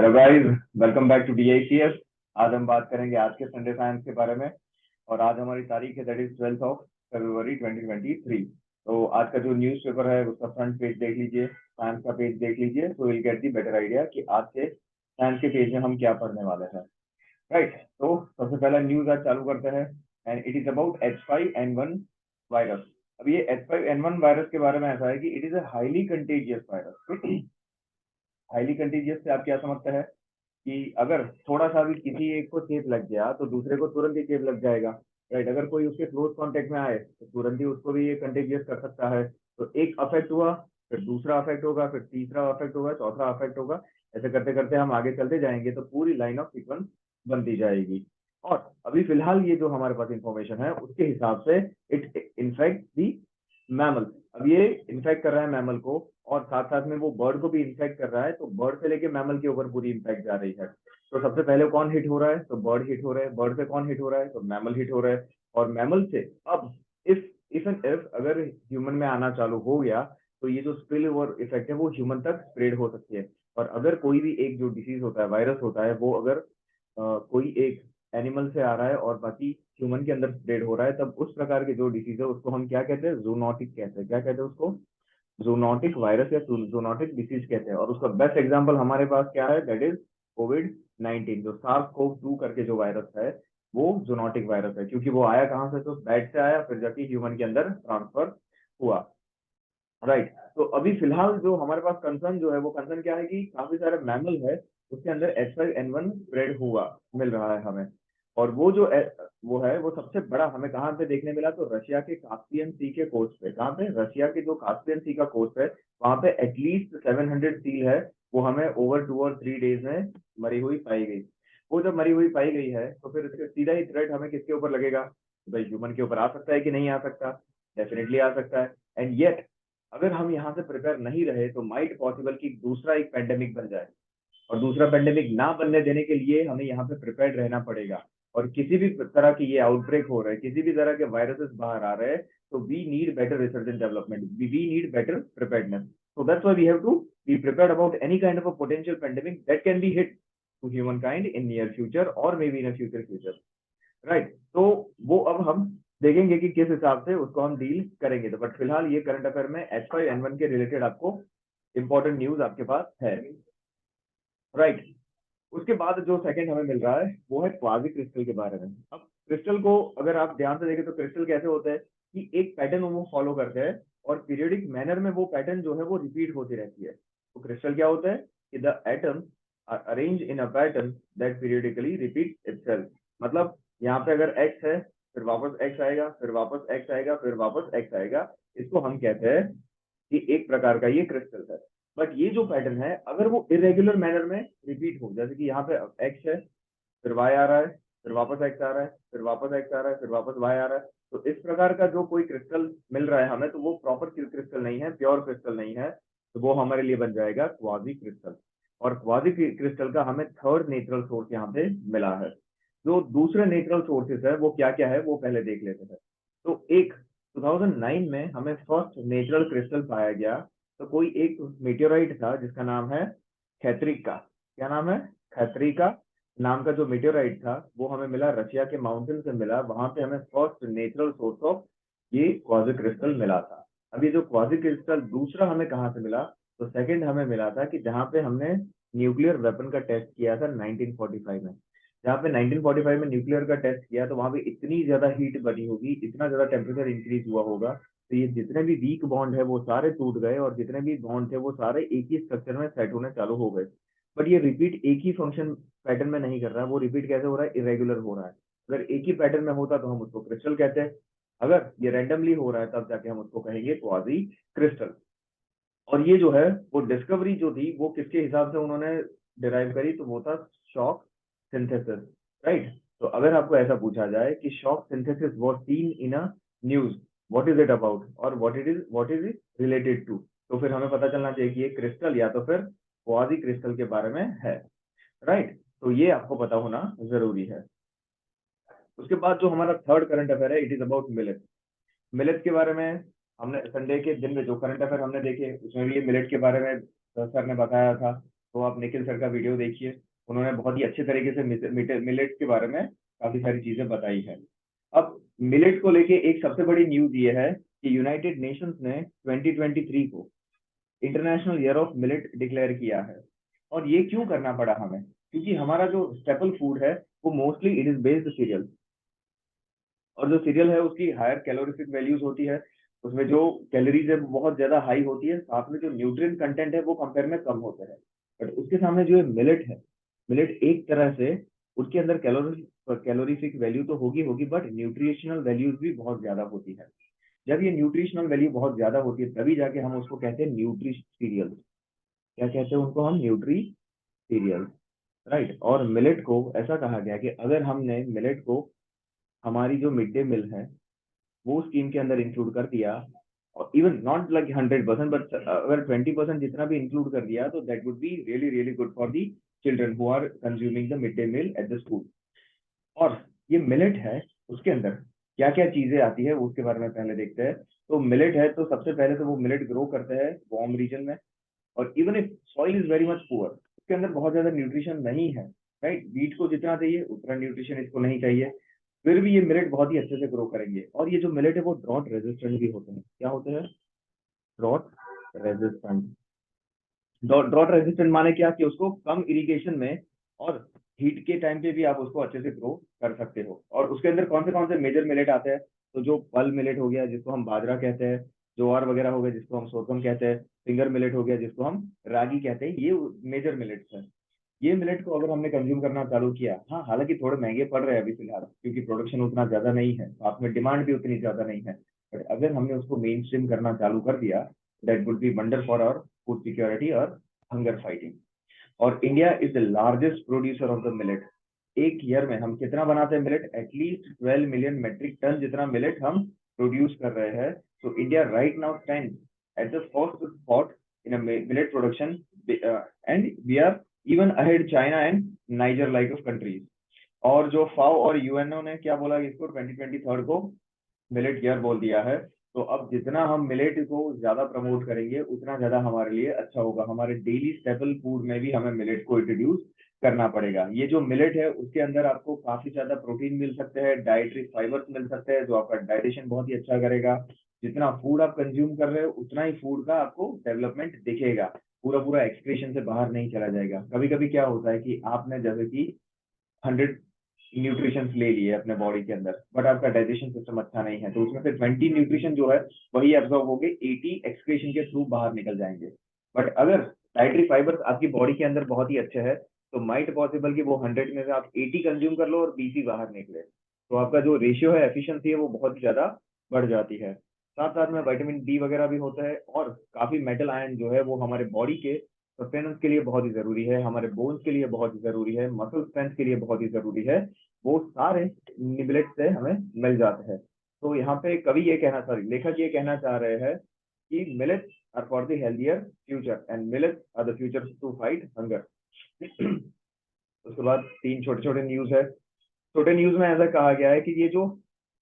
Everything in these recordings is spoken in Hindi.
Hello guys, welcome back to DICS। आज हम बात करेंगे आज के संडे साइंस के बारे में। और आज हमारी तारीख है, दैट इज 12 फरवरी 2023। तो आज का जो न्यूज़पेपर है उसका फ्रंट पेज देख लीजिए, साइंस का पेज देख लीजिए, तो will get the better idea कि आज के साइंस के पेज में हम क्या पढ़ने वाले हैं। राइट, तो सबसे पहला न्यूज आज चालू करते हैं and it is about H5N1 virus. अब ये H5N1 वायरस के बारे में ऐसा है कि it is a highly contagious virus. Highly contagious से आप क्या समझते हैं कि अगर थोड़ा सा भी किसी एक को चेप लग गया तो दूसरे को तुरंत ही चेप लग जाएगा। राइट, अगर कोई उसके क्लोज कांटेक्ट में आए तो तुरंत ही उसको भी ये कंटेजियस कर सकता है। तो एक अफेक्ट हुआ, फिर दूसरा अफेक्ट होगा, फिर तीसरा अफेक्ट होगा, चौथा अफेक्ट होगा। ऐसे करते करते हम आगे चलते जाएंगे तो पूरी लाइन ऑफ सीक्वेंस बनती जाएगी। और अभी फिलहाल ये जो हमारे पास इंफॉर्मेशन है उसके हिसाब से इट इन्फेक्ट दी मैमल। अब ये इन्फेक्ट कर रहा है मैमल को, और साथ साथ में वो बर्ड को भी इन्फेक्ट कर रहा है। तो बर्ड से लेके मैमल के ऊपर पूरी इम्पैक्ट जा रही है। तो सबसे पहले कौन हिट हो रहा है? तो बर्ड हिट हो रहा है। बर्ड से कौन हिट हो रहा है? तो मैमल हिट हो रहा है। और मैमल से अब इफ एंड इफ अगर ह्यूमन में आना चालू हो गया तो ये जो स्पिल ओवर इफेक्ट है वो ह्यूमन तक स्प्रेड हो सकती है। और अगर कोई भी एक जो डिसीज होता है, वायरस होता है, वो अगर कोई एक एनिमल से आ रहा है और बाकी ह्यूमन के अंदर स्प्रेड हो रहा है, तब उस प्रकार के जो डिसीज है उसको हम क्या कहते हैं? जूनोटिक कहते हैं। क्या कहते हैं उसको? जूनोटिक वायरस या जूनोटिक डिसीज कहते हैं। और उसका बेस्ट एग्जांपल हमारे पास क्या है? That is Covid 19। जो SARS-CoV-2 करके जो वायरस है वो जूनोटिक वायरस है, क्योंकि वो आया कहाँ से? तो बैट से आया, फिर जाके ह्यूमन के अंदर ट्रांसफर हुआ। राइट, तो अभी फिलहाल जो हमारे पास कंसर्न जो है वो कंसर्न क्या है कि काफी सारे मैमल है उसके अंदर H5N1 स्प्रेड हुआ मिल रहा है हमें। और वो जो वो है वो सबसे बड़ा हमें कहाँ पे देखने मिला? तो रशिया के कास्पियन सी के कोस्ट पे। कहाँ पे? रशिया के जो कास्पियन सी का कोस्ट है वहां पे एटलीस्ट 700 सील है, वो हमें ओवर 2 और 3 डेज में मरी हुई पाई गई। वो जब मरी हुई पाई गई है तो फिर इसके सीधा ही थ्रेट हमें किसके ऊपर लगेगा? भाई ह्यूमन के ऊपर आ सकता है कि नहीं आ सकता? डेफिनेटली आ सकता है। एंड येट अगर हम यहाँ से प्रिपेयर नहीं रहे तो माइट पॉसिबल कि दूसरा एक पेंडेमिक बन जाए। और दूसरा पेंडेमिक ना बनने देने के लिए हमें यहाँ पे प्रिपेयर्ड रहना पड़ेगा। और किसी भी तरह की ये आउटब्रेक हो रहा है, किसी भी तरह के वायरसेस बाहर आ रहे हैं, तो we need better research and development, we need better preparedness. So that's why we have to be prepared about any kind of a potential pandemic that can be hit to human kind in near future or may be in future. Right, तो वो अब हम देखेंगे कि किस हिसाब से उसको हम डील करेंगे। तो बट फिलहाल ये करंट अफेयर में H5N1 के रिलेटेड आपको इंपॉर्टेंट न्यूज आपके पास है। राइट, उसके बाद जो सेकंड हमें मिल रहा है वो है क्वाजी क्रिस्टल के बारे में। अब क्रिस्टल को अगर आप ध्यान से देखें तो क्रिस्टल कैसे होते हैं कि एक पैटर्न वो फॉलो करते हैं और पीरियडिक मैनर में वो पैटर्न जो है वो रिपीट होती रहती है। तो क्रिस्टल क्या होता है कि the atoms are arrange in a pattern that periodically repeat itself. मतलब यहाँ पे अगर एक्स है, फिर वापस एक्स आएगा, फिर वापस एक्स आएगा, फिर वापस एक्स आएगा। इसको हम कहते हैं कि एक प्रकार का ये क्रिस्टल है। बट ये जो पैटर्न है अगर वो इरेगुलर मैनर में रिपीट हो, जैसे कि यहाँ पे एक्स है, फिर वाई आ रहा है, फिर वापस एक्स आ रहा है, फिर वापस एक्स आ रहा है, फिर वापस वाई आ रहा है, तो इस प्रकार का जो कोई क्रिस्टल मिल रहा है हमें, तो वो प्रॉपर क्रिस्टल नहीं है, प्योर क्रिस्टल नहीं है। तो वो हमारे लिए बन जाएगा क्वाजी क्रिस्टल। और क्वाजी क्रिस्टल का हमें थर्ड नेचुरल सोर्स यहाँ पे मिला है। जो दूसरे नेचुरल सोर्सेस है वो क्या क्या है वो पहले देख लेते हैं। तो एक 2009 में हमें फर्स्ट नेचुरल क्रिस्टल पाया गया। तो कोई एक मीटेोराइट था जिसका नाम है खैत्रिका। क्या नाम है? खैत्रिका नाम का जो मीटेोराइट था वो हमें मिला, रशिया के माउंटेन से मिला। वहां पे हमें फर्स्ट नेचुरल सोर्स ऑफ ये क्वाजी क्रिस्टल मिला था। अब ये जो क्वाजी क्रिस्टल दूसरा हमें कहाँ से मिला? तो सेकंड हमें मिला था कि जहाँ पे हमने न्यूक्लियर वेपन का टेस्ट किया था 1945 में। जहाँ पे 1945 में न्यूक्लियर का टेस्ट किया तो वहां पे इतनी ज्यादा हीट बनी होगी, इतना ज्यादा टेम्परेचर इंक्रीज हुआ होगा, तो ये जितने भी वीक बॉन्ड है वो सारे टूट गए और जितने भी बॉन्ड थे वो सारे एक ही स्ट्रक्चर में सेट होने चालू हो गए। बट ये रिपीट एक ही फंक्शन पैटर्न में नहीं कर रहा है, वो रिपीट कैसे हो रहा है? इरेगुलर हो रहा है। अगर एक ही पैटर्न में होता तो हम उसको क्रिस्टल कहते हैं। अगर ये रैंडमली हो रहा है तब जाके हम उसको कहेंगे क्वाजी क्रिस्टल। और ये जो है वो डिस्कवरी जो थी वो किसके हिसाब से उन्होंने डिराइव करी? तो वो था शॉक सिंथेसिस। राइट, तो अगर आपको ऐसा पूछा जाए कि shock synthesis was seen in a news, what is it about or what is it related to, तो फिर हमें पता चलना चाहिए कि ये क्रिस्टल या तो फिर क्वाजी क्रिस्टल के बारे में है। राइट, तो ये आपको पता होना जरूरी है। उसके बाद जो हमारा थर्ड करंट अफेयर है it is about millet. Millet के बारे में हमने संडे के दिन में जो करंट अफेयर हमने देखे उसमें भी ये मिलेट के बारे में सर ने बताया था। तो आप निखिल सर का वीडियो देखिए, उन्होंने बहुत ही अच्छे तरीके से मिलेट के बारे में काफी सारी चीजें बताई है। अब मिलेट को लेके एक सबसे बड़ी न्यूज ये है कि यूनाइटेड नेशंस ने 2023 को international year of millet declare किया है। और ये क्यों करना पड़ा हमें? क्योंकि हमारा जो स्टेपल फूड है वो mostly it is based serial, और जो सीरियल है उसकी हायर कैलोरीफिक वैल्यूज होती है, उसमें जो कैलोरीज है वो बहुत ज्यादा हाई होती है, साथ में जो न्यूट्रिएंट कंटेंट है वो कंपेयर में कम होता है। बट उसके सामने जो मिलेट है, मिलेट एक तरह से उसके अंदर कैलोरीफिक वैल्यू तो होगी होगी, बट न्यूट्रिशनल वैल्यूज भी बहुत ज्यादा होती है। जब ये न्यूट्रिशनल वैल्यू बहुत ज्यादा होती है तभी जाके हम उसको कहते हैं न्यूट्री सीरियल। क्या कहते हैं उनको हम? Nutri serial, right. और मिलेट को ऐसा कहा गया कि अगर हमने मिलेट को हमारी जो मिड डे मील है वो स्कीम के अंदर इंक्लूड कर दिया, और इवन नॉट लाइक 100%, बट अगर 20% जितना भी इंक्लूड कर दिया तो that would be really really good for the children who are consuming the mid day meal at the school. और ये मिलेट है, उसके अंदर क्या क्या चीजें आती है उसके बारे में पहले देखते हैं। तो मिलेट है तो सबसे पहले तो वो मिलेट ग्रो करते हैं वार्म रीजन में, और even if soil is very much poor, उसके अंदर बहुत ज्यादा न्यूट्रिशन नहीं है, राइट। बीट को जितना चाहिए उतना न्यूट्रिशन इसको नहीं चाहिए, फिर भी ये मिलेट बहुत ही अच्छे से ग्रो करेंगे। और ये जो मिलेट है वो ड्रॉट रेजिस्टेंट भी होते हैं। क्या होते हैं? Drought resistant. ड्रॉट रेजिस्टेंट माने क्या कि उसको कम इरिगेशन में और हीट के टाइम पे भी आप उसको अच्छे से ग्रो कर सकते हो। और उसके अंदर कौन से मेजर मिलेट आते हैं? तो जो पल मिलेट हो गया जिसको हम बाजरा कहते हैं, ज्वार वगैरह हो गया जिसको हम सोरगम कहते हैं, फिंगर मिलेट हो गया जिसको हम रागी कहते हैं, ये मेजर मिलेट्स हैं। ये मिलेट को अगर हमने कंज्यूम करना चालू किया, हाँ हालांकि थोड़े महंगे पड़ रहे हैं अभी फिलहाल क्योंकि प्रोडक्शन उतना ज्यादा नहीं है, साथ में डिमांड भी उतनी ज्यादा नहीं है, बट अगर हमने उसको मेन स्ट्रीम करना चालू कर दिया, that would be wonder for our food security और हंगर फाइटिंग। और India is the largest producer of the millet. एक ईयर में हम कितना बनाते हैं millet? At least 12 million metric ton जितना मिलेट हम प्रोड्यूस कर रहे हैं। तो India right now stand at the first spot in millet production, and we are even ahead China and Niger like of countries. और जो फाओ और यूएनओ ने क्या बोला कि इसको 2023 को मिलेट ईयर बोल दिया है। तो अब जितना हम मिलेट को ज्यादा प्रमोट करेंगे उतना ज्यादा हमारे लिए अच्छा होगा। हमारे डेली स्टेपल फूड में भी हमें मिलेट को इंट्रोड्यूस करना पड़ेगा। ये जो मिलेट है उसके अंदर आपको काफी ज्यादा प्रोटीन मिल सकते हैं, डाइटरी फाइबर्स मिल सकते हैं जो आपका डाइजेशन बहुत ही अच्छा करेगा। जितना फूड आप कंज्यूम कर रहे हो उतना ही फूड का आपको डेवलपमेंट दिखेगा, पूरा पूरा एक्सक्रीशन से बाहर नहीं चला जाएगा। कभी कभी क्या होता है कि आपने जैसे कि 100 न्यूट्रिशन ले लिए अपने बॉडी के अंदर, बट आपका डाइजेशन सिस्टम अच्छा नहीं है, तो उसमें से 20 न्यूट्रिशन जो है वही एब्जॉर्ब होके 80 एक्सक्रीशन के थ्रू बाहर निकल जाएंगे। बट अगर डाइटरी फाइबर्स आपकी बॉडी के अंदर बहुत ही अच्छे हैं तो माइट पॉसिबल कि वो 100 में से आप 80 कंज्यूम कर लो और 20 ही बाहर निकले, तो आपका जो रेशियो है एफिशिएंसी है वो बहुत ज्यादा बढ़ जाती है। साथ साथ में विटामिन डी वगैरह भी होता है, और काफी मेटल आयन जो है वो हमारे बॉडी के सस्टेनेंस के लिए बहुत ही जरूरी है, हमारे बोन्स के लिए बहुत ही जरूरी है, मसल स्ट्रेंथ के लिए बहुत ही जरूरी है। वो सारे निबलेट से हमें मिल जाते हैं। तो यहाँ पे कवि ये कहना, सॉरी लेखक ये कहना चाह रहे हैं कि millets are for the healthier future and millets are the future to fight hunger. उसके बाद तीन छोटे छोटे न्यूज है। छोटे न्यूज में ऐसा कहा गया है कि ये जो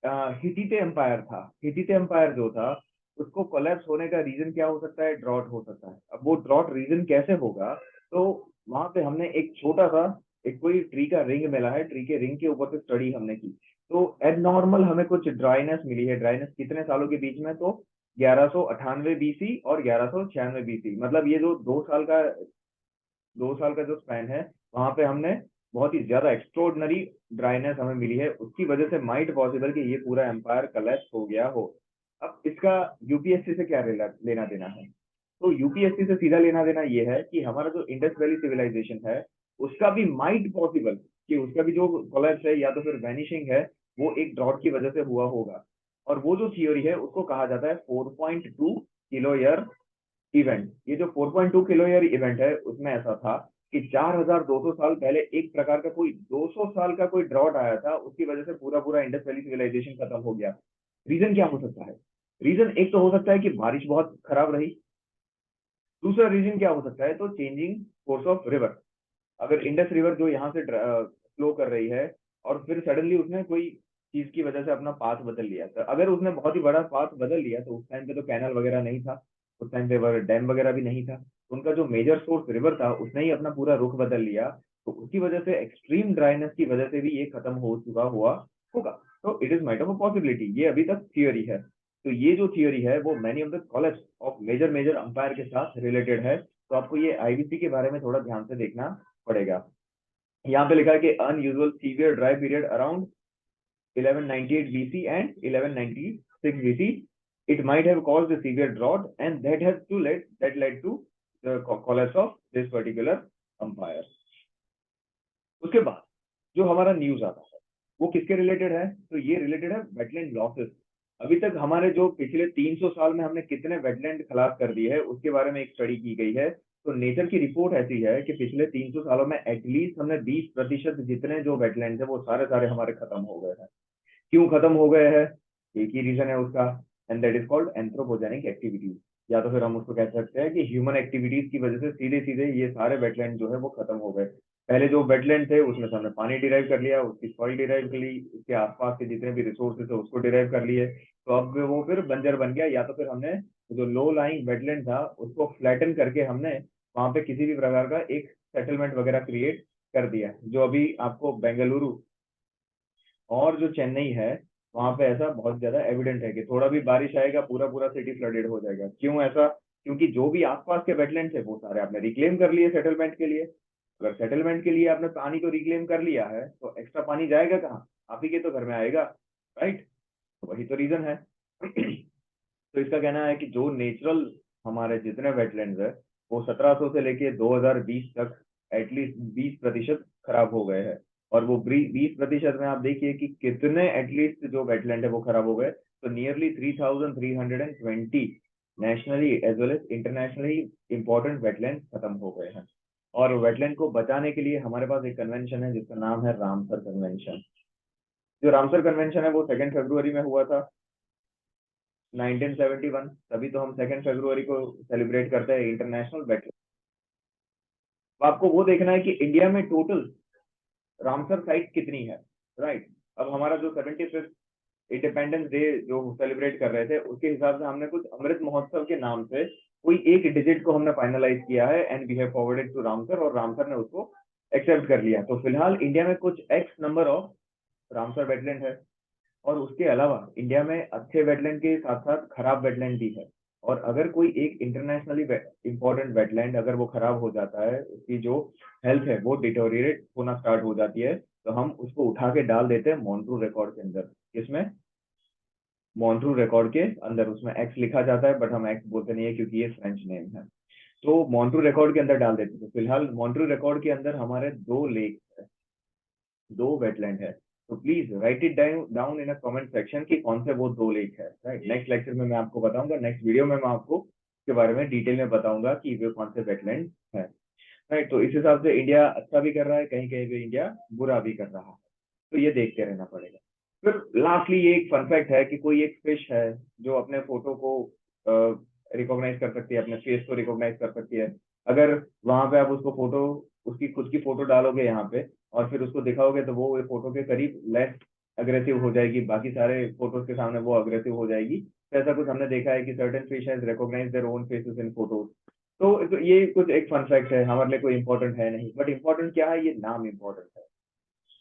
हिटीते एम्पायर था, हिटीते एम्पायर जो था उसको कोलैप्स होने का रीजन क्या हो सकता है? ड्रॉट हो सकता है। अब वो ड्रॉट रीजन कैसे होगा? तो वहां पे हमने एक छोटा सा एक कोई ट्री का रिंग मिला है, ट्री के रिंग के ऊपर से स्टडी हमने की, तो एबनॉर्मल हमें कुछ ड्राइनेस मिली है। ड्राइनेस कितने सालों के बीच में? तो 1198 बीसी और 1196 बीसी, मतलब ये जो 2 साल का जो स्पैन है वहां पे हमने बहुत ही ज्यादा एक्स्ट्रोऑर्डिनरी ड्राइनेस हमें मिली है, उसकी वजह से माइट पॉसिबल कि ये पूरा एम्पायर कलेप्स हो गया हो। अब इसका यूपीएससी से क्या लेना देना है? तो यूपीएससी से सीधा लेना देना ये है कि हमारा जो इंडस वैली सिविलाइजेशन है उसका भी माइट पॉसिबल कि उसका भी जो कोलैप्स है या तो फिर वैनिशिंग है वो एक ड्रॉट की वजह से हुआ होगा। और वो जो थियोरी है उसको कहा जाता है 4.2 किलो ईयर इवेंट। ये जो 4.2 किलो ईयर इवेंट है उसमें ऐसा था कि 4200 साल पहले एक प्रकार का कोई 200 साल का कोई ड्रॉट आया था, उसकी वजह से पूरा पूरा इंडस वैली सिविलाइजेशन खत्म हो गया। रीजन क्या हो सकता है? रीजन एक तो हो सकता है कि बारिश बहुत खराब रही, दूसरा रीजन क्या हो सकता है? तो चेंजिंग कोर्स ऑफ रिवर। अगर इंडस रिवर जो यहाँ से फ्लो कर रही है और फिर सडनली उसने कोई चीज की वजह से अपना पाथ बदल लिया, तो अगर उसने बहुत ही बड़ा पाथ बदल लिया तो उस टाइम पे तो कैनल वगैरह नहीं था, उस टाइम पे डैम वगैरह भी नहीं था, उनका जो मेजर सोर्स रिवर था उसने ही अपना पूरा रुख बदल लिया, तो उसकी वजह से एक्सट्रीम ड्राइनेस की वजह से भी ये खत्म हो चुका हुआ होगा। तो it is might of a possibility, ये अभी तक थियोरी है। तो ये जो थियोरी है वो many of the college of major major empire के साथ रिलेटेड है, तो आपको ये आईबीसी के बारे में थोड़ा ध्यान से देखना पड़ेगा। यहाँ पे लिखा है कि unusual severe dry period around 1198 BC and 1196 BC. It might have caused a severe drought, and that led to the collapse of this particular empire. उसके बाद जो हमारा न्यूज आता है वो किसके रिलेटेड है, तो ये रिलेटेड है वेटलैंड लॉसेस। अभी तक हमारे जो पिछले 300 साल में हमने कितने वेटलैंड खलास कर दिए है उसके बारे में एक स्टडी की गई है। तो नेचर की रिपोर्ट ऐसी है कि पिछले 300 सालों में एटलीस्ट हमने 20% जितने जो वेटलैंड है वो सारे सारे हमारे खत्म हो गए हैं। क्यों खत्म हो गए हैं, एक ही रीजन है उसका, and that is called anthropogenic activities, या तो फिर हम उसको कह सकते हैं कि ह्यूमन एक्टिविटीज की वजह से सीधे सीधे ये सारे वेटलैंड जो है वो खत्म हो गए। पहले जो वेटलैंड थे उसमें से हमने पानी डिराइव कर लिया, उसकी सॉइल डिराइव कर ली, उसके आसपास के जितने भी रिसोर्सेज थे उसको डिराइव कर लिए, तो अब वो फिर बंजर बन गया, या तो फिर हमने जो लो लाइंग वेटलैंड था उसको फ्लैटन करके हमने वहां पे किसी भी प्रकार का एक सेटलमेंट वगैरह क्रिएट कर दिया, जो अभी आपको बेंगलुरु और जो चेन्नई है वहां पे ऐसा बहुत ज्यादा एविडेंट है कि थोड़ा भी बारिश आएगा पूरा पूरा सिटी फ्लडेड हो जाएगा। क्यों ऐसा, क्योंकि जो भी आसपास के वेटलैंड थे वो सारे आपने रिक्लेम कर लिए सेटलमेंट के लिए। अगर सेटलमेंट के लिए आपने पानी को रिक्लेम कर लिया है तो एक्स्ट्रा पानी जाएगा कहाँ, आप ही के तो घर में आएगा, राइट। तो वही तो रीजन है। तो इसका कहना है कि जो नेचुरल हमारे जितने वेटलैंड्स है वो 1700 से लेके 2020 तक एटलीस्ट 20% खराब हो गए हैं। और वो 20% में आप देखिए कि कितने एटलीस्ट जो वेटलैंड है वो खराब हो गए, तो nearly 3320 nationally as well as internationally important wetland खत्म हो गए हैं। और वेटलैंड को बचाने के लिए हमारे पास एक कन्वेंशन है जिसका नाम है रामसर कन्वेंशन। जो रामसर कन्वेंशन है वो 2 फरवरी में हुआ था 1971, तभी तो हम 2 फरवरी को सेलिब्रेट करते हैं इंटरनेशनल वेटलैंड। आपको वो देखना है कि इंडिया में टोटल रामसर साइट कितनी है, राइट। अब हमारा जो 75th इंडिपेंडेंस डे जो सेलिब्रेट कर रहे थे उसके हिसाब से हमने कुछ अमृत महोत्सव के नाम से कोई एक डिजिट को हमने फाइनलाइज किया है and we have forwarded to Ramsar, और रामसर ने उसको एक्सेप्ट कर लिया। तो फिलहाल इंडिया में कुछ x number of Ramsar wetland है, और उसके अलावा इंडिया में अच्छे वेटलैंड के साथ साथ खराब वेटलैंड भी है। और अगर कोई एक इंटरनेशनली इंपॉर्टेंट वेटलैंड अगर वो खराब हो जाता है, उसकी जो हेल्थ है वो डिटोरिएट होना स्टार्ट हो जाती है, तो हम उसको उठा के डाल देते हैं मॉन्ट्रू रिकॉर्ड के अंदर। किसमें, मॉन्ट्रू रिकॉर्ड के अंदर। उसमें एक्स लिखा जाता है बट हम एक्स बोलते नहीं है क्योंकि ये फ्रेंच नेम है, तो मॉन्ट्रू रिकॉर्ड के अंदर डाल देते हैं। तो फिलहाल मॉन्ट्रू रिकॉर्ड के अंदर हमारे 2 लेक है, 2 वेटलैंड है। तो please write it down in a comment section कि कौन से वो 2 लेक है, राइट। नेक्स्ट लेक्चर में मैं आपको बताऊंगा, नेक्स्ट वीडियो में मैं आपको के बारे में डिटेल में बताऊंगा कि वे कौन से वेटलैंड है, राइट। तो इस हिसाब से इंडिया अच्छा भी कर रहा है, कहीं कहीं पे इंडिया बुरा भी कर रहा है, तो ये देखते रहना पड़ेगा। फिर लास्टली ये एक फन फैक्ट है कि कोई एक फिश है जो अपने फोटो को रिकॉग्नाइज कर सकती है, अपने फेस को रिकॉग्नाइज कर सकती है। अगर वहां पे आप उसको फोटो, उसकी खुद की फोटो डालोगे यहाँ पे और फिर उसको दिखाओगे तो वो फोटो के करीब लेस अग्रेसिव हो जाएगी, बाकी सारे फोटोज के सामने वो अग्रेसिव हो जाएगी। तो ऐसा कुछ हमने देखा है कि certain fish has recognize their own faces in photos. तो ये कुछ एक फन फैक्ट है, हमारे लिए कोई इंपॉर्टेंट है नहीं, बट इंपॉर्टेंट क्या है, ये नाम इंपॉर्टेंट है।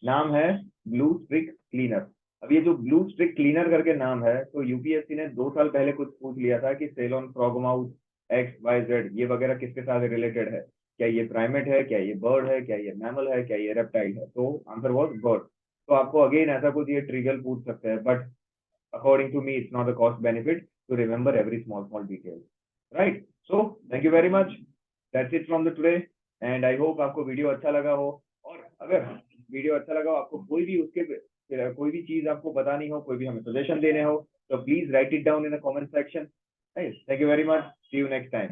नाम है ब्लू स्ट्रिक क्लीनर। अब ये जो ब्लू स्ट्रिक क्लीनर करके नाम है, तो यूपीएससी ने 2 साल पहले कुछ पूछ लिया था कि सेलोन फ्रॉगमाउथ एक्स वाई जेड ये वगैरह किसके साथ रिलेटेड है, क्या ये प्राइमेट है, क्या ये बर्ड है, क्या ये मैमल है, क्या ये रेप्टाइल है। तो आंसर वॉज बर्ड। तो आपको अगेन ऐसा कुछ ये ट्रिवियल पूछ सकते हैं, but according to me it's not a cost benefit to remember every small small detail, right. So thank you very much, that's it from the today, and I hope आपको वीडियो अच्छा लगा हो। और अगर वीडियो अच्छा लगा हो, आपको कोई भी उसके कोई भी चीज आपको बतानी हो, कोई भी हमें सजेशन देने हो, तो please write it down in the comment section. Thank you very much, see you next time.